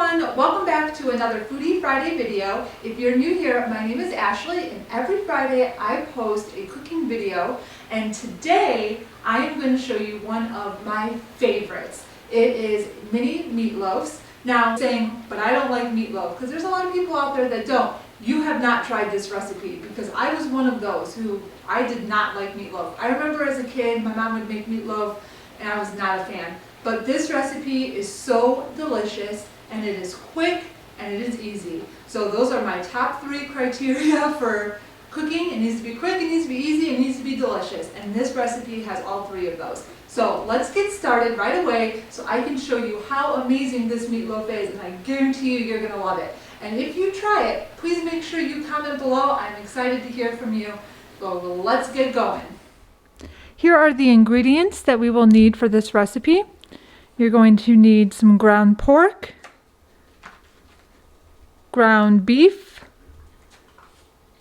everyone, welcome back to another Foodie Friday video. If you're new here, my name is Ashley and every Friday I post a cooking video, and today I am going to show you one of my favorites. It is mini meatloafs. Now saying, but I don't like meatloaf, because there's a lot of people out there that don't. You have not tried this recipe, because I was one of those who I did not like meatloaf. I remember as a kid my mom would make meatloaf and I was not a fan. But this recipe is so delicious, and it is quick, and it is easy. So those are my top 3 criteria for cooking. It needs to be quick, it needs to be easy, it needs to be delicious. And this recipe has all 3 of those. So let's get started right away so I can show you how amazing this meatloaf is, and I guarantee you you're gonna love it. And if you try it, please make sure you comment below. I'm excited to hear from you. So let's get going. Here are the ingredients that we will need for this recipe. You're going to need some ground pork, ground beef,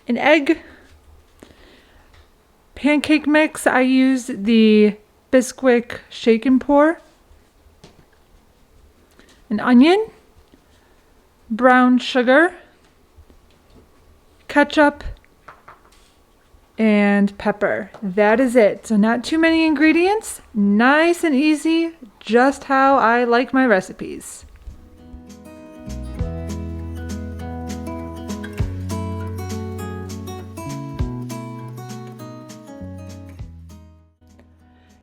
an egg, pancake mix. I used the bisquick shake and pour, an onion, brown sugar, ketchup, and pepper. That is it. So not too many ingredients, nice and easy, just how I like my recipes.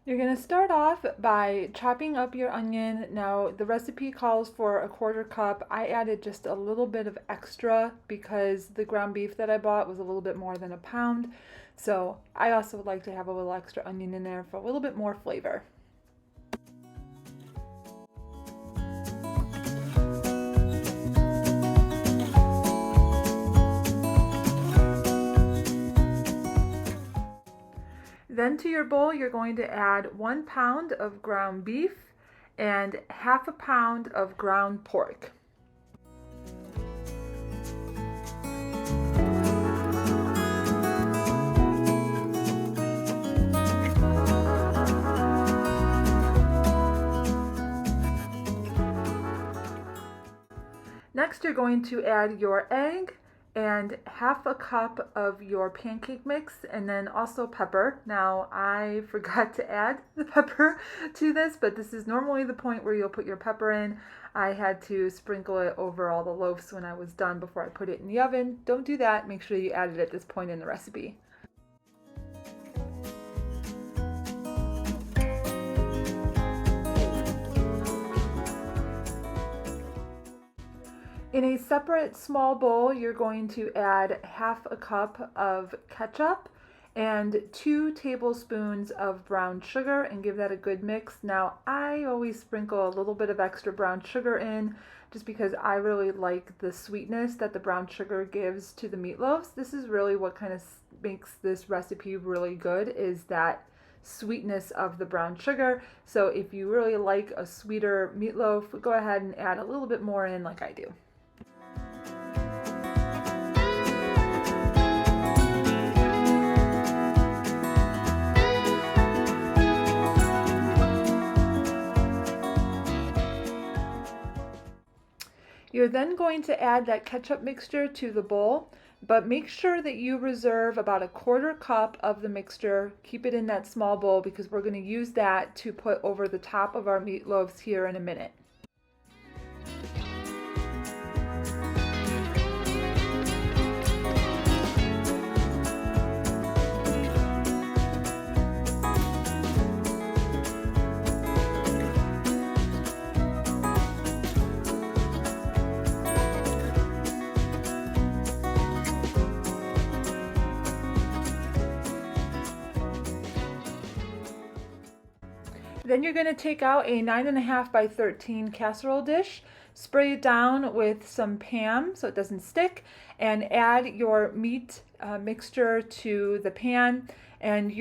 You're going to start off by chopping up your onion. Now the recipe calls for a 1/4 cup. I added just a little bit of extra because the ground beef that I bought was a little bit more than a pound. So I also would like to have a little extra onion in there for a little bit more flavor. Then to your bowl, you're going to add 1 pound of ground beef and 1/2 pound of ground pork. Next, you're going to add your egg and 1/2 cup of your pancake mix, and then also pepper. Now I forgot to add the pepper to this, but this is normally the point where you'll put your pepper in. I had to sprinkle it over all the loaves when I was done before I put it in the oven. Don't do that. Make sure you add it at this point in the recipe. In a separate small bowl, you're going to add 1/2 cup of ketchup and 2 tablespoons of brown sugar and give that a good mix. Now, I always sprinkle a little bit of extra brown sugar in just because I really like the sweetness that the brown sugar gives to the meatloaves. This is really what kind of makes this recipe really good, is that sweetness of the brown sugar. So if you really like a sweeter meatloaf, go ahead and add a little bit more in like I do. You're then going to add that ketchup mixture to the bowl, but make sure that you reserve about a 1/4 cup of the mixture. Keep it in that small bowl because we're going to use that to put over the top of our meatloaves here in a minute. Then you're going to take out a 9.5 by 13 casserole dish, spray it down with some Pam so it doesn't stick, and add your meat mixture to the pan. And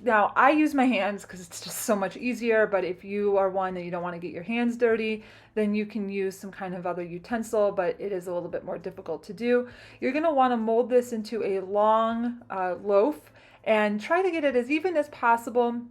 now I use my hands because it's just so much easier, but if you are one that you don't want to get your hands dirty, then you can use some kind of other utensil, but it is a little bit more difficult to do. You're going to want to mold this into a long loaf and try to get it as even as possible.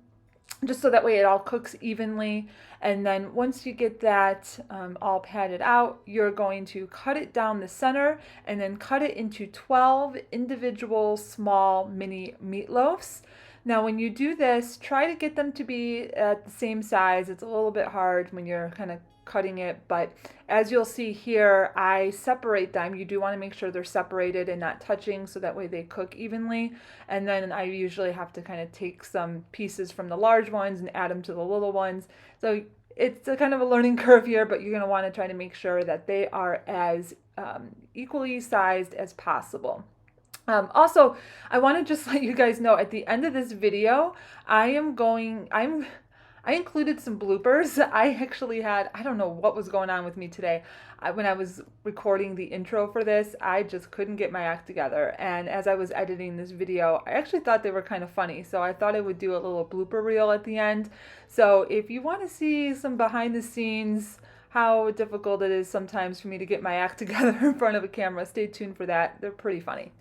just so that way it all cooks evenly. And then once you get that all patted out, you're going to cut it down the center and then cut it into 12 individual small mini meatloafs. Now when you do this, try to get them to be at the same size. It's a little bit hard when you're kind of cutting it, but as you'll see here, I separate them. You do want to make sure they're separated and not touching so that way they cook evenly. And then I usually have to kind of take some pieces from the large ones and add them to the little ones. So it's a kind of a learning curve here, but you're going to want to try to make sure that they are as equally sized as possible. Also, I want to just let you guys know at the end of this video, I included some bloopers. I actually had, I don't know what was going on with me today. When I was recording the intro for this, I just couldn't get my act together. And as I was editing this video, I actually thought they were kind of funny. So I thought I would do a little blooper reel at the end. So if you want to see some behind the scenes, how difficult it is sometimes for me to get my act together in front of a camera, stay tuned for that. They're pretty funny.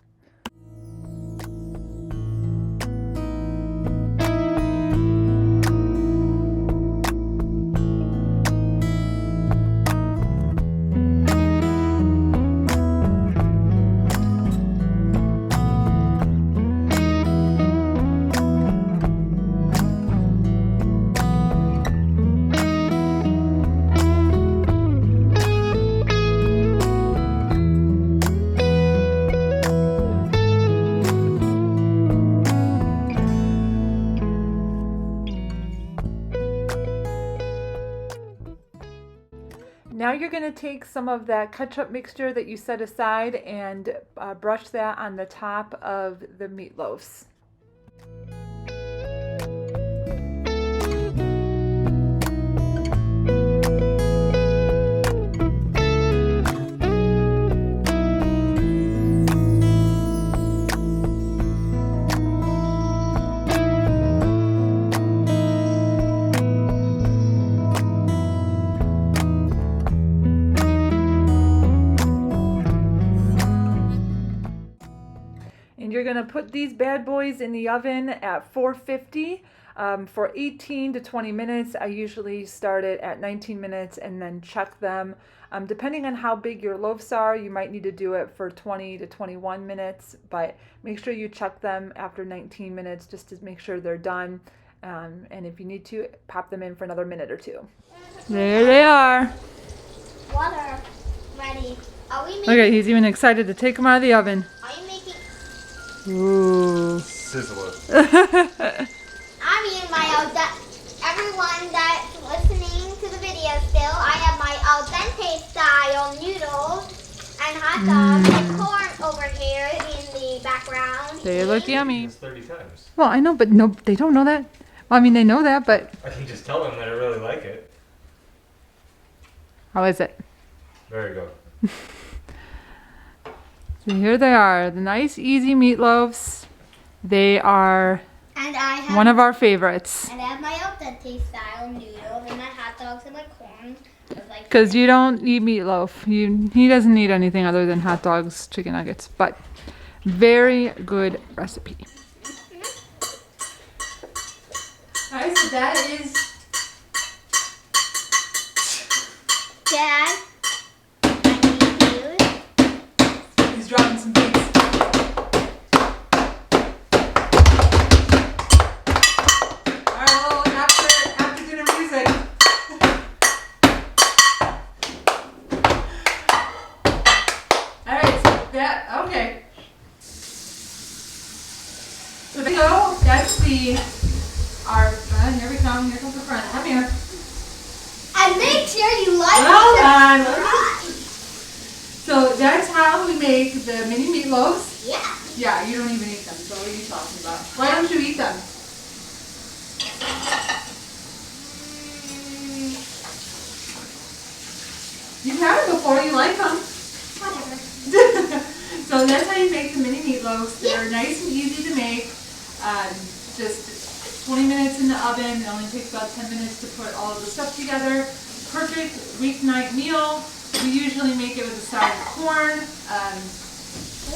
Now you're going to take some of that ketchup mixture that you set aside and brush that on the top of the meatloafs. And you're going to put these bad boys in the oven at 450 for 18 to 20 minutes. I usually start it at 19 minutes and then check them. Depending on how big your loaves are, you might need to do it for 20 to 21 minutes, but make sure you check them after 19 minutes just to make sure they're done. And if you need to, pop them in for another minute or two. There they are. Water ready. Are we making? Okay, he's even excited to take them out of the oven. Are you making? Ooh. Sizzler. I mean, everyone that's listening to the video still, I have my al dente style noodles and hot dogs and corn over here in the background. They look yummy. It's 30 times. Well, I know, but no, they don't know that. Well, I mean, they know that, but I can just tell them that I really like it. how is it? Very good. So here they are, the nice, easy meatloafs. They are And I have one of our favorites. And I have my al dente style noodles and my hot dogs and my corn. Because you don't eat meatloaf. He doesn't need anything other than hot dogs, chicken nuggets. But very good recipe. Alright, so that is Dad, I need you. he's dropping some beats. Alright, well, after dinner music. Alright, so that, okay. So there you go, that's our friend, here we come, here comes the friend, come here. And make sure you like Well and done. subscribe. So that's how we make the mini meatloaves. Yeah. Yeah, you don't even eat them, so what are you talking about? Why don't you eat them? You've had them before, you like them. Whatever. So that's how you make the mini meatloaves. They're nice and easy to make. Just 20 minutes in the oven. It only takes about 10 minutes to put all of the stuff together. Perfect weeknight meal. We usually make it with a side of corn.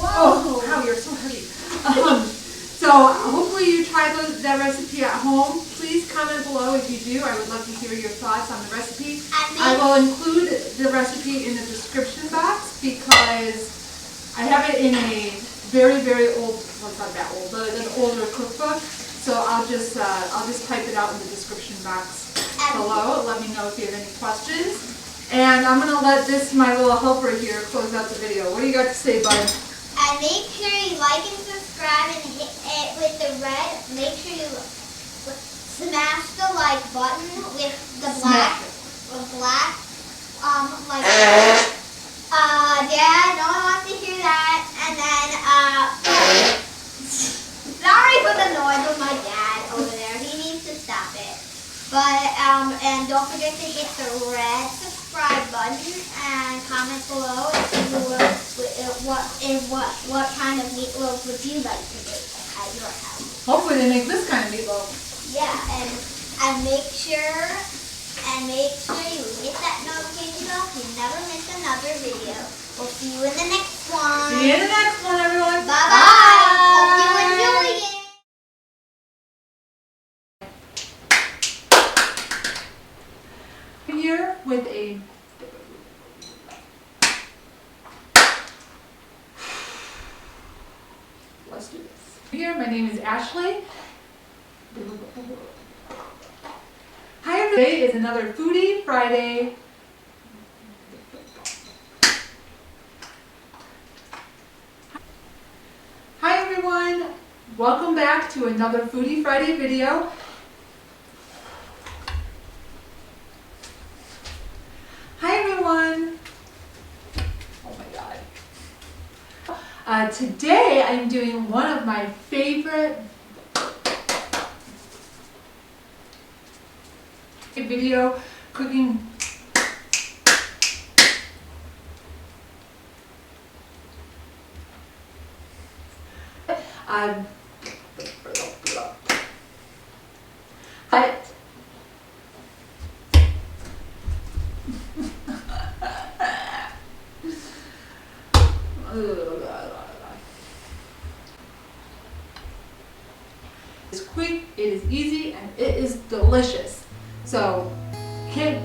Oh, wow, you're so heavy. So hopefully you try that recipe at home. please comment below if you do. I would love to hear your thoughts on the recipe. And I will include the recipe in the description box because I have it in a very, very old, well, it's not that old, but an older cookbook. So I'll just type it out in the description box below. Let me know if you have any questions. And I'm gonna let this, my little helper here, close out the video. What do you got to say, bud? And make sure you like and subscribe and hit it with the red. Make sure you smash the like button with the black, like Dad, no one wants to hear that. And then, sorry for the noise of my dad over there. He needs to stop it. But, and don't forget to hit the red subscribe button and comment below if you what kind of meatloaf would you like to make at your house. Hopefully they make this kind of meatloaf. Yeah, and make sure you hit that notification bell so you never miss another video. We'll see you in the next one. See you in the next one, everyone. Bye-bye. Hope you enjoyed it. Here with a let's do this. Here, my name is Ashley. Hi, everyone. Today is another Foodie Friday. Hi, everyone. Welcome back to another Foodie Friday video. Hi, everyone. Oh my God. Today I'm doing one of my favorite video cooking. It's quick, it is easy, and it is delicious. So, can't